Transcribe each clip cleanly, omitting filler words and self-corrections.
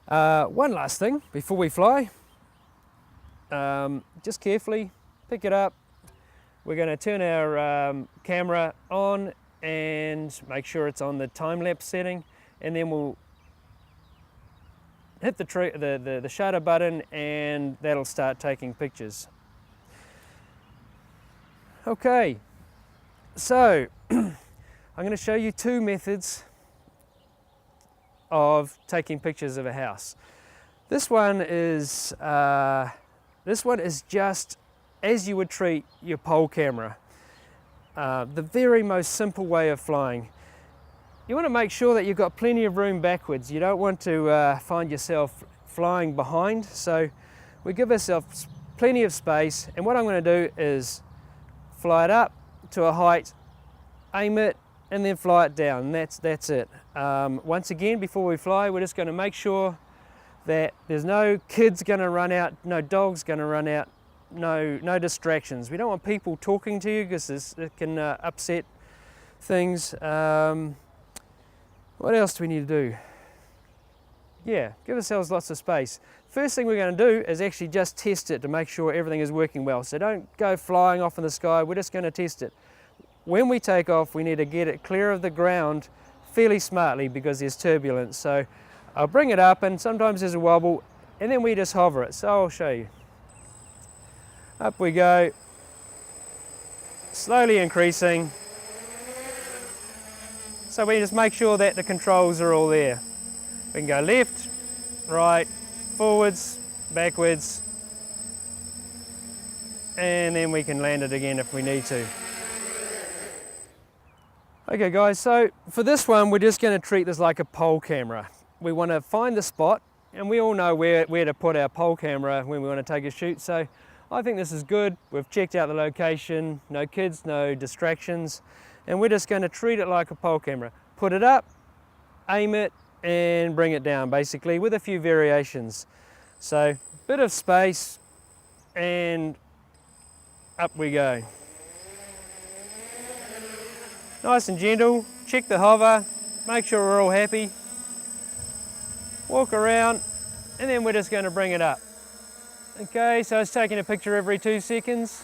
One last thing before we fly, just carefully pick it up. We're going to turn our camera on and make sure it's on the time-lapse setting, and then we'll hit the shutter button and that'll start taking pictures. Okay, so I'm going to show you two methods of taking pictures of a house. This one is just as you would treat your pole camera. The very most simple way of flying. You want to make sure that you've got plenty of room backwards. You don't want to find yourself flying behind, so we give ourselves plenty of space, and what I'm going to do is fly it up to a height, aim it, and then fly it down. That's it. Once again, before we fly, we're just going to make sure that there's no kids going to run out, no dogs going to run out, no distractions. We don't want people talking to you because it can upset things. What else do we need to do? Yeah, give ourselves lots of space. First thing we're going to do is actually just test it to make sure everything is working well. So don't go flying off in the sky, we're just going to test it. When we take off, we need to get it clear of the ground fairly smartly because there's turbulence. So I'll bring it up, and sometimes there's a wobble, and then we just hover it. So I'll show you. Up we go, slowly increasing. So we just make sure that the controls are all there. We can go left, right, forwards, backwards, and then we can land it again if we need to. Okay guys, so for this one we're just going to treat this like a pole camera. We want to find the spot, and we all know where to put our pole camera when we want to take a shoot, so I think this is good. We've checked out the location, no kids, no distractions, and we're just going to treat it like a pole camera. Put it up, aim it, and bring it down, basically, with a few variations. So, bit of space, and up we go. Nice and gentle, check the hover, make sure we're all happy. Walk around, and then we're just going to bring it up. Okay, so it's taking a picture every 2 seconds.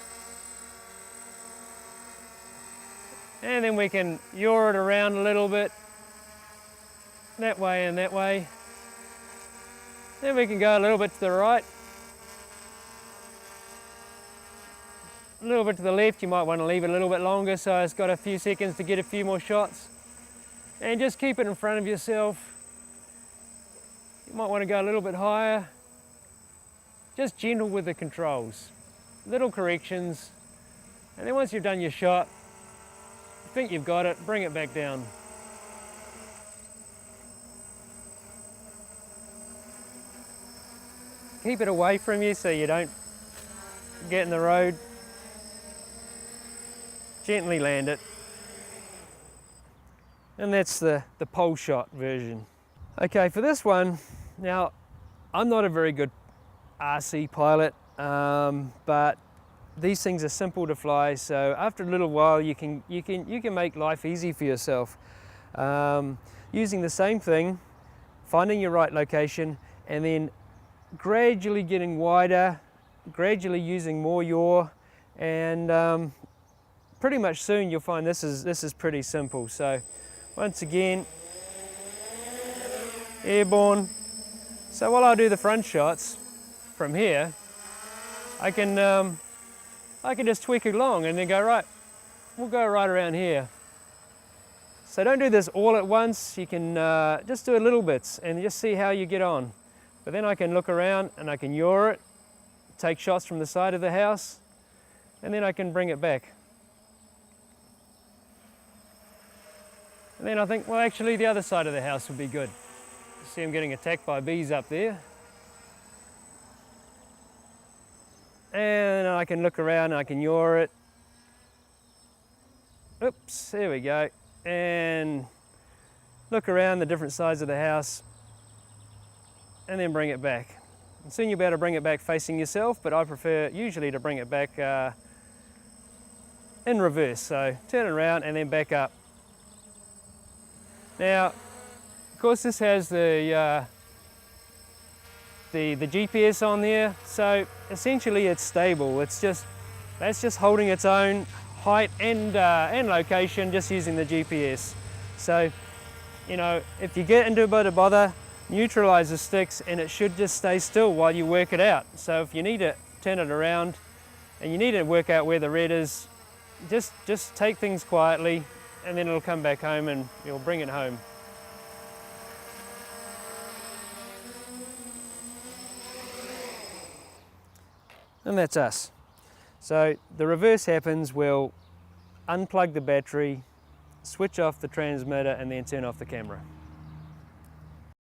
And then we can yaw it around a little bit, that way and that way. Then we can go a little bit to the right, a little bit to the left. You might want to leave it a little bit longer so it's got a few seconds to get a few more shots. And just keep it in front of yourself. You might want to go a little bit higher. Just gentle with the controls, little corrections, and then once you've done your shot, think you've got it, bring it back down. Keep it away from you so you don't get in the road. Gently land it. And that's the pole shot version. Okay, for this one, now I'm not a very good RC pilot, but these things are simple to fly, so after a little while you can make life easy for yourself. Using the same thing, finding your right location, and then gradually getting wider, gradually using more yaw, and pretty much soon you'll find this is pretty simple. So once again, airborne. So while I do the front shots from here, I can just tweak it along and then go, right, we'll go right around here. So don't do this all at once. You can just do it little bits and just see how you get on. But then I can look around and I can yaw it, take shots from the side of the house, and then I can bring it back. And then I think, well, actually the other side of the house would be good. See I'm getting attacked by bees up there. And I can look around and I can yaw it. Oops, there we go. And look around the different sides of the house and then bring it back. And soon you'll be able to bring it back facing yourself, but I prefer usually to bring it back in reverse. So turn it around and then back up. Now, of course this has the the GPS on there, so essentially it's stable. That's just holding its own height and location just using the GPS. So, you know, if you get into a bit of bother, neutralize the sticks and it should just stay still while you work it out. So if you need to turn it around and you need to work out where the red is, just take things quietly and then it'll come back home and you'll bring it home. And that's us. So the reverse happens, we'll unplug the battery, switch off the transmitter and then turn off the camera.